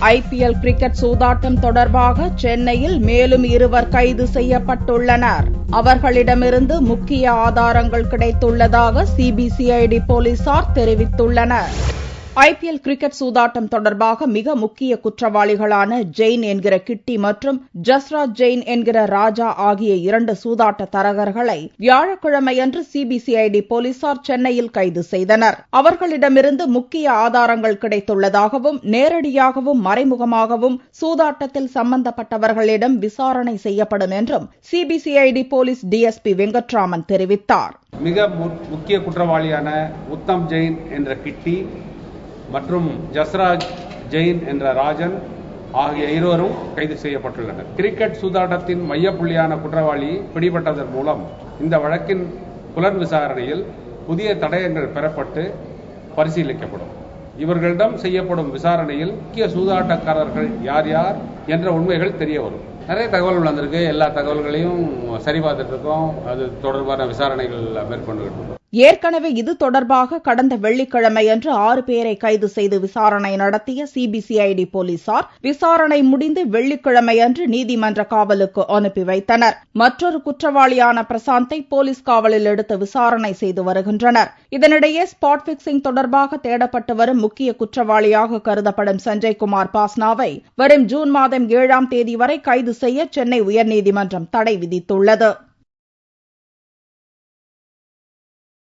IPL cricket சூதாட்டம் தொடர்பாக சென்னையில் மேலும் 2 கைது செய்யப்பட்டுள்ளனர். அவர்களிடமிருந்து முக்கிய ஆதாரங்கள் கிடைத்துள்ளதாக சிபிசிஐடி போலீசார் தெரிவித்துள்ளனர். IPL கிரிக்கெட் சூதாட்டம் தொடர்பாக மிக முக்கிய குற்றவாளிகளான ஜெயின் என்கிற கிட்டி மற்றும் ஜஸ்ராஜ் ஜெயின் என்கிற ராஜா ஆகிய 2 சூதாட்ட தரகர்களை வியாழக்கிழமையன்று சிபிசிஐடி போலீசார் சென்னையில் கைது செய்தனர். அவர்களிடமிருந்து முக்கிய ஆதாரங்கள் கிடைத்துள்ளதாகவும் நேரடியாகவும் மறைமுகமாகவும் சூதாட்டத்தில் சம்பந்தப்பட்டவர்களிடம் விசாரணை செய்யப்படும் என்றும் சிபிசிஐடி போலீஸ் டிஎஸ்பி வெங்கட்ராமன் தெரிவித்தார். மிக முக்கிய குற்றவாளியான உத்தம் ஜெயின் என்ற கிட்டி மற்றும் ஜஸ்ராஜ் ஜெயின் என்ற ராஜன் ஆகிய இருவரும் கைது செய்யப்பட்டுள்ளனர். கிரிக்கெட் சூதாட்டத்தின் மையப்புள்ளியான குற்றவாளி பிடிபட்டதன் மூலம் இந்த வழக்கின் புலன் விசாரணையில் புதிய தடயங்கள் பெறப்பட்டு பரிசீலிக்கப்படும். இவர்களிடம் செய்யப்படும் விசாரணையில் முக்கிய சூதாட்டக்காரர்கள் யார் யார் என்ற உண்மைகள் தெரிய வரும். நிறைய தகவல்கள் வந்திருக்கு. எல்லா தகவல்களையும் சரி பார்த்துட்டு இருக்கோம். அது தொடர்பான விசாரணைகள் மேற்கொண்டுகிட்டு இருக்கோம். ஏற்கனவே இது தொடர்பாக கடந்த வெள்ளிக்கிழமையன்று 6 பேரை கைது செய்து விசாரணை நடத்திய சிபிசிஐடி போலீசார் விசாரணை முடிந்து வெள்ளிக்கிழமையன்று நீதிமன்ற காவலுக்கு அனுப்பி வைத்தனர். மற்றொரு குற்றவாளியான பிரசாந்தை போலீஸ் காவலில் எடுத்து விசாரணை செய்து வருகின்றனர். இதனிடையே ஸ்பாட் பிக்சிங் தொடர்பாக தேடப்பட்டு வரும் முக்கிய குற்றவாளியாக கருதப்படும் சஞ்சய்குமார் பாஸ்னாவை வரும் ஜூன் மாதம் 7ஆம் தேதி வரை கைது செய்ய சென்னை உயர்நீதிமன்றம் தடை விதித்துள்ளது.